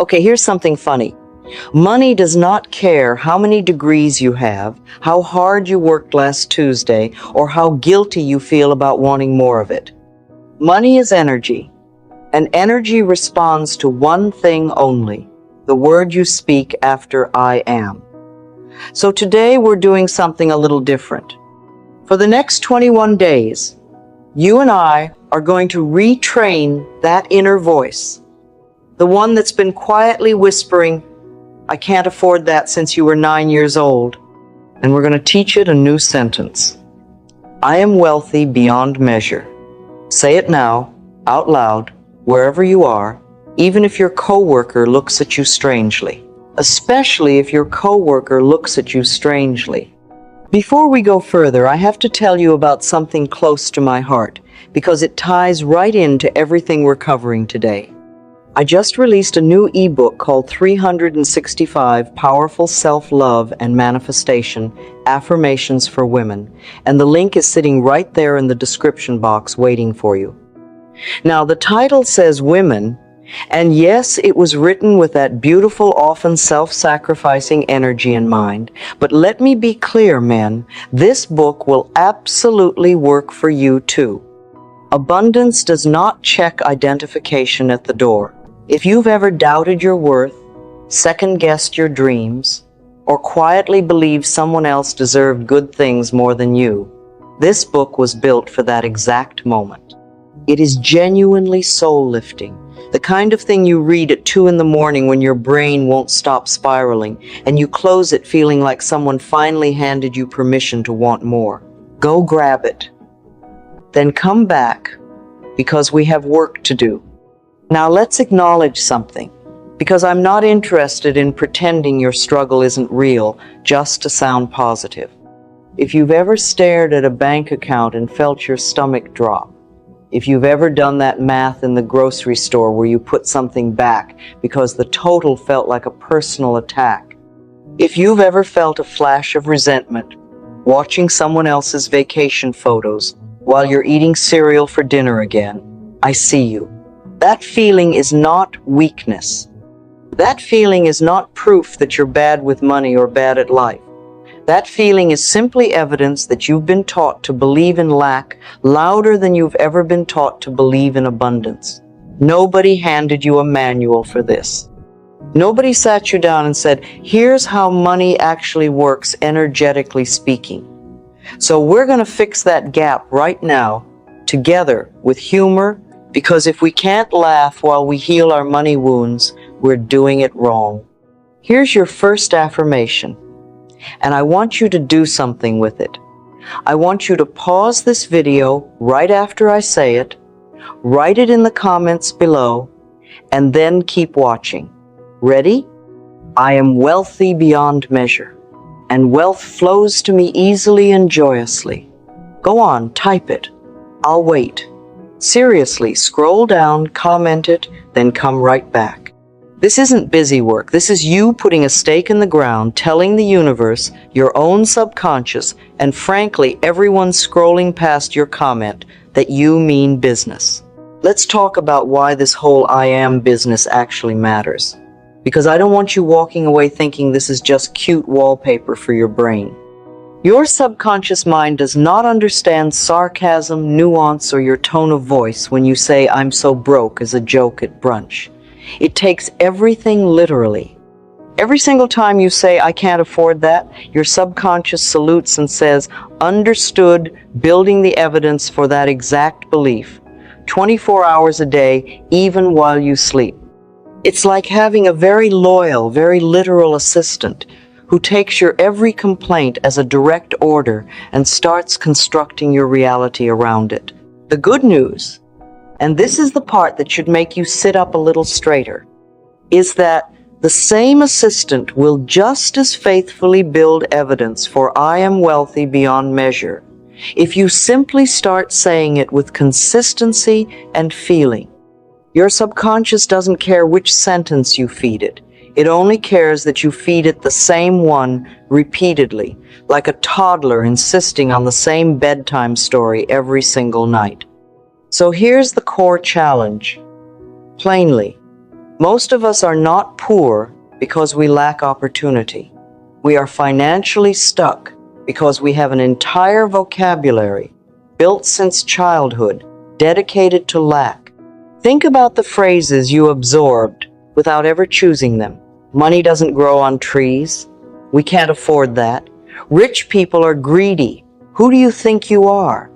Okay, here's something funny. Money does not care how many degrees you have, how hard you worked last Tuesday, or how guilty you feel about wanting more of it. Money is energy, and energy responds to one thing only, the word you speak after I am. So today we're doing something a little different. For the next 21 days, you and I are going to retrain that inner voice, the one that's been quietly whispering, I can't afford that since you were 9 years old. And we're going to teach it a new sentence. I am wealthy beyond measure. Say it now, out loud, wherever you are, even if your coworker looks at you strangely. Especially if your coworker looks at you strangely. Before we go further, I have to tell you about something close to my heart, because it ties right into everything we're covering today. I just released a new ebook called 365 Powerful Self-Love and Manifestation, Affirmations for Women, and the link is sitting right there in the description box waiting for you. Now, the title says women, and yes, it was written with that beautiful, often self-sacrificing energy in mind, but let me be clear, men, this book will absolutely work for you too. Abundance does not check identification at the door. If you've ever doubted your worth, second-guessed your dreams, or quietly believed someone else deserved good things more than you, this book was built for that exact moment. It is genuinely soul-lifting, the kind of thing you read at 2 in the morning when your brain won't stop spiraling, and you close it feeling like someone finally handed you permission to want more. Go grab it. Then come back, because we have work to do. Now let's acknowledge something, because I'm not interested in pretending your struggle isn't real just to sound positive. If you've ever stared at a bank account and felt your stomach drop, if you've ever done that math in the grocery store where you put something back because the total felt like a personal attack, if you've ever felt a flash of resentment watching someone else's vacation photos while you're eating cereal for dinner again, I see you. That feeling is not weakness. That feeling is not proof that you're bad with money or bad at life. That feeling is simply evidence that you've been taught to believe in lack louder than you've ever been taught to believe in abundance. Nobody handed you a manual for this. Nobody sat you down and said, here's how money actually works energetically speaking. So we're going to fix that gap right now, together with humor, because if we can't laugh while we heal our money wounds, we're doing it wrong. Here's your first affirmation, and I want you to do something with it. I want you to pause this video right after I say it, write it in the comments below, and then keep watching. Ready? I am wealthy beyond measure, and wealth flows to me easily and joyously. Go on, type it. I'll wait. Seriously, scroll down, comment it, then come right back. This isn't busy work. This is you putting a stake in the ground, telling the universe, your own subconscious, and frankly, everyone scrolling past your comment that you mean business. Let's talk about why this whole I am business actually matters. Because I don't want you walking away thinking this is just cute wallpaper for your brain. Your subconscious mind does not understand sarcasm, nuance, or your tone of voice when you say, I'm so broke as a joke at brunch. It takes everything literally. Every single time you say, I can't afford that, your subconscious salutes and says, understood, building the evidence for that exact belief, 24 hours a day, even while you sleep. It's like having a very loyal, very literal assistant who takes your every complaint as a direct order and starts constructing your reality around it. The good news, and this is the part that should make you sit up a little straighter, is that the same assistant will just as faithfully build evidence for I am wealthy beyond measure if you simply start saying it with consistency and feeling. Your subconscious doesn't care which sentence you feed it. It only cares that you feed it the same one repeatedly, like a toddler insisting on the same bedtime story every single night. So here's the core challenge. Plainly, Most of us are not poor because we lack opportunity. We are financially stuck because we have an entire vocabulary built since childhood dedicated to lack. Think about the phrases you absorbed without ever choosing them. Money doesn't grow on trees. We can't afford that. Rich people are greedy. Who do you think you are?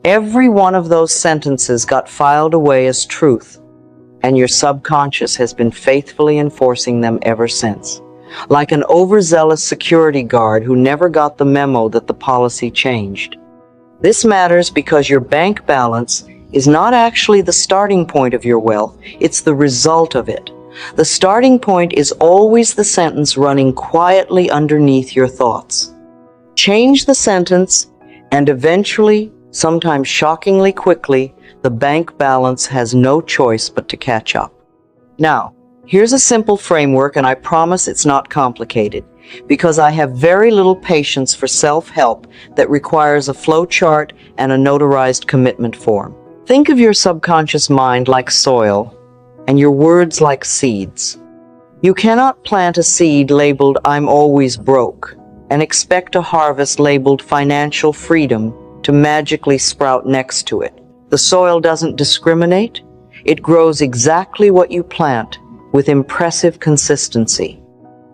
Every one of those sentences got filed away as truth, and your subconscious has been faithfully enforcing them ever since. Like an overzealous security guard who never got the memo that the policy changed. This matters because your bank balance is not actually the starting point of your wealth, it's the result of it. The starting point is always the sentence running quietly underneath your thoughts. Change the sentence, and eventually, sometimes shockingly quickly, the bank balance has no choice but to catch up. Now, here's a simple framework, and I promise it's not complicated, because I have very little patience for self-help that requires a flowchart and a notarized commitment form. Think of your subconscious mind like soil, and your words like seeds. You cannot plant a seed labeled "I'm always broke" and expect a harvest labeled "financial freedom" to magically sprout next to it. The soil doesn't discriminate. It grows exactly what you plant, with impressive consistency.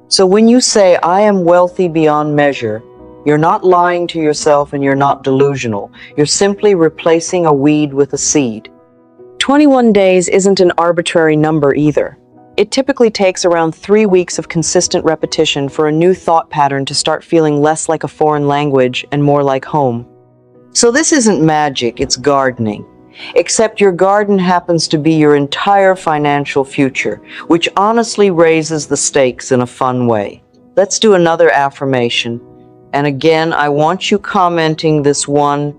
So when you say, "I am wealthy beyond measure," you're not lying to yourself and you're not delusional. You're simply replacing a weed with a seed. 21 days isn't an arbitrary number either. It typically takes around 3 weeks of consistent repetition for a new thought pattern to start feeling less like a foreign language and more like home. So this isn't magic, it's gardening. Except your garden happens to be your entire financial future, which honestly raises the stakes in a fun way. Let's do another affirmation. And again, I want you commenting this one,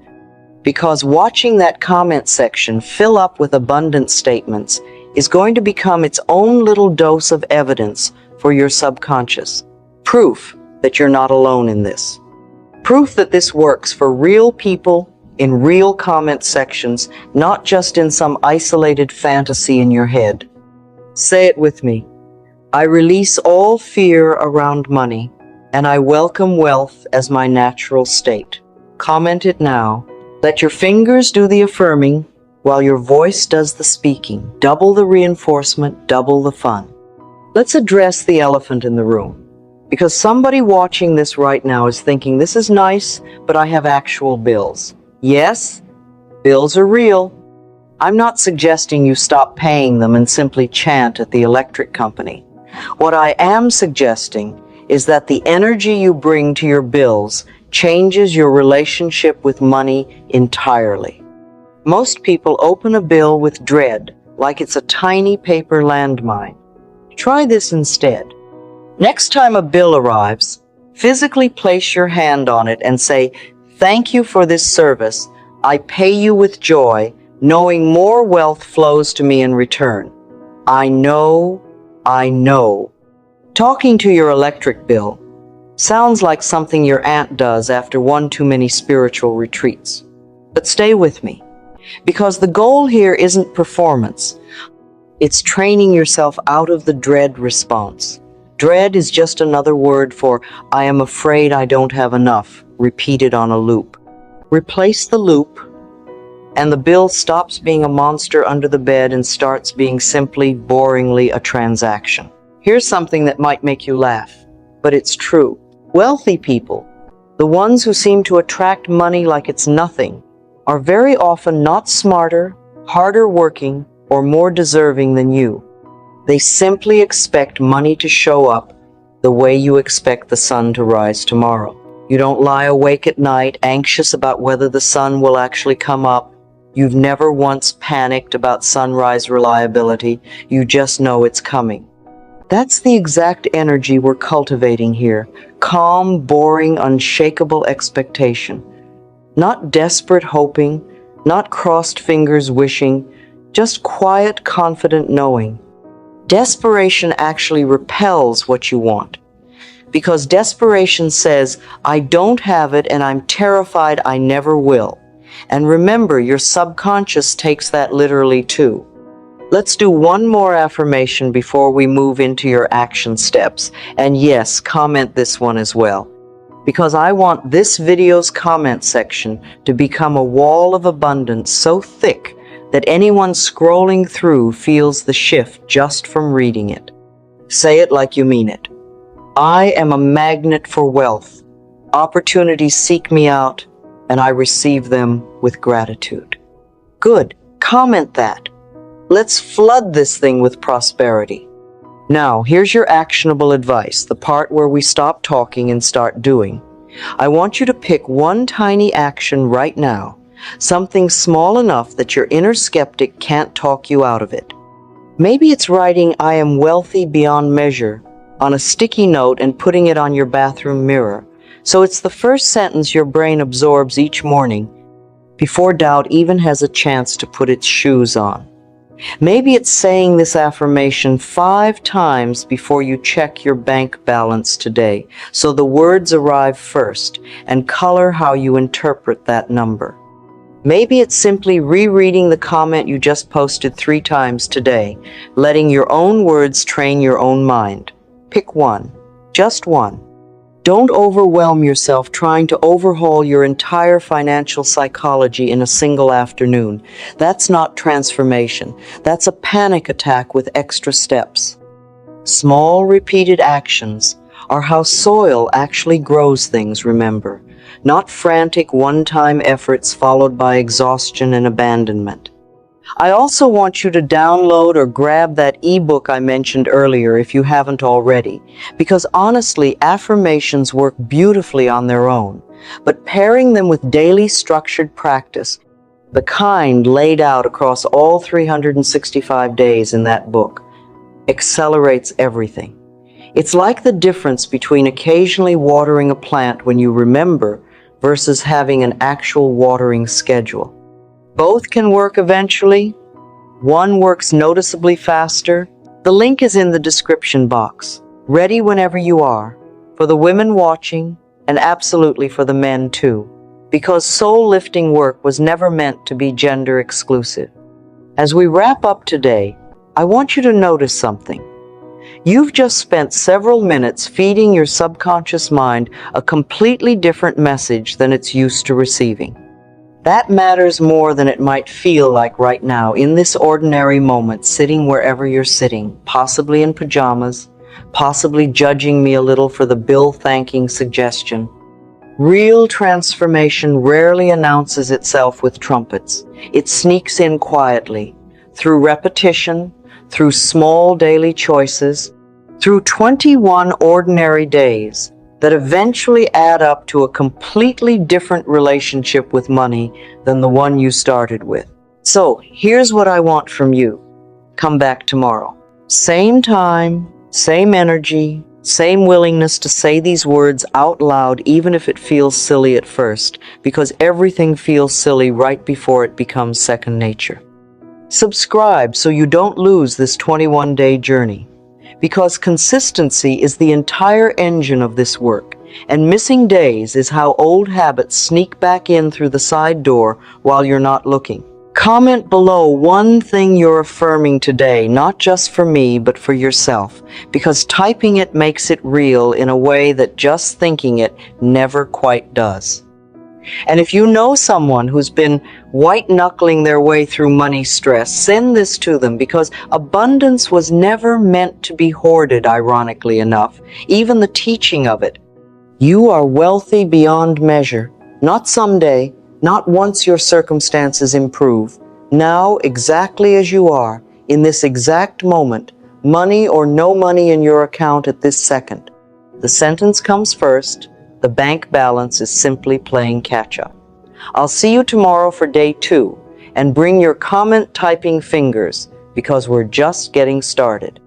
because watching that comment section fill up with abundant statements is going to become its own little dose of evidence for your subconscious. Proof that you're not alone in this. Proof that this works for real people in real comment sections, not just in some isolated fantasy in your head. Say it with me. I release all fear around money, and I welcome wealth as my natural state. Comment it now. Let your fingers do the affirming while your voice does the speaking. Double the reinforcement, double the fun. Let's address the elephant in the room. Because somebody watching this right now is thinking, this is nice, but I have actual bills. Yes, bills are real. I'm not suggesting you stop paying them and simply chant at the electric company. What I am suggesting is that the energy you bring to your bills changes your relationship with money entirely. Most people open a bill with dread, like it's a tiny paper landmine. Try this instead. Next time a bill arrives, physically place your hand on it and say, "Thank you for this service. I pay you with joy, knowing more wealth flows to me in return. I know. Talking to your electric bill sounds like something your aunt does after one too many spiritual retreats. But stay with me, because the goal here isn't performance. It's training yourself out of the dread response. Dread is just another word for "I am afraid I don't have enough," repeated on a loop. Replace the loop, and the bill stops being a monster under the bed and starts being simply, boringly a transaction. Here's something that might make you laugh, but it's true. Wealthy people, the ones who seem to attract money like it's nothing, are very often not smarter, harder working, or more deserving than you. They simply expect money to show up the way you expect the sun to rise tomorrow. You don't lie awake at night anxious about whether the sun will actually come up. You've never once panicked about sunrise reliability. You just know it's coming. That's the exact energy we're cultivating here. Calm, boring, unshakable expectation. Not desperate hoping, not crossed fingers wishing, just quiet, confident knowing. Desperation actually repels what you want, because desperation says, "I don't have it and I'm terrified I never will." And remember, your subconscious takes that literally too. Let's do one more affirmation before we move into your action steps. And yes, comment this one as well, because I want this video's comment section to become a wall of abundance so thick that anyone scrolling through feels the shift just from reading it. Say it like you mean it. I am a magnet for wealth. Opportunities seek me out, and I receive them with gratitude. Good. Comment that. Let's flood this thing with prosperity. Now, here's your actionable advice, the part where we stop talking and start doing. I want you to pick one tiny action right now, something small enough that your inner skeptic can't talk you out of it. Maybe it's writing "I am wealthy beyond measure" on a sticky note and putting it on your bathroom mirror, so it's the first sentence your brain absorbs each morning before doubt even has a chance to put its shoes on. Maybe it's saying this affirmation 5 times before you check your bank balance today, so the words arrive first and color how you interpret that number. Maybe it's simply rereading the comment you just posted 3 times today, letting your own words train your own mind. Pick one, just one. Don't overwhelm yourself trying to overhaul your entire financial psychology in a single afternoon. That's not transformation. That's a panic attack with extra steps. Small, repeated actions are how soil actually grows things, remember, not frantic one-time efforts followed by exhaustion and abandonment. I also want you to download or grab that ebook I mentioned earlier if you haven't already, because honestly, affirmations work beautifully on their own, but pairing them with daily structured practice, the kind laid out across all 365 days in that book, accelerates everything. It's like the difference between occasionally watering a plant when you remember versus having an actual watering schedule. Both can work eventually. One works noticeably faster. The link is in the description box. Ready whenever you are, for the women watching, and absolutely for the men too, because soul-lifting work was never meant to be gender exclusive. As we wrap up today, I want you to notice something. You've just spent several minutes feeding your subconscious mind a completely different message than it's used to receiving. That matters more than it might feel like right now, in this ordinary moment, sitting wherever you're sitting, possibly in pajamas, possibly judging me a little for the bill-thanking suggestion. Real transformation rarely announces itself with trumpets. It sneaks in quietly, through repetition, through small daily choices, through 21 ordinary days that eventually add up to a completely different relationship with money than the one you started with. So, here's what I want from you. Come back tomorrow. Same time, same energy, same willingness to say these words out loud even if it feels silly at first, because everything feels silly right before it becomes second nature. Subscribe so you don't lose this 21-day journey, because consistency is the entire engine of this work, and missing days is how old habits sneak back in through the side door while you're not looking. Comment below one thing you're affirming today, not just for me, but for yourself, because typing it makes it real in a way that just thinking it never quite does. And if you know someone who's been white-knuckling their way through money stress, send this to them, because abundance was never meant to be hoarded, ironically enough, even the teaching of it. You are wealthy beyond measure, not someday, not once your circumstances improve. Now, exactly as you are, in this exact moment, money or no money in your account at this second. The sentence comes first. The bank balance is simply playing catch-up. I'll see you tomorrow for day 2, and bring your comment-typing fingers, because we're just getting started.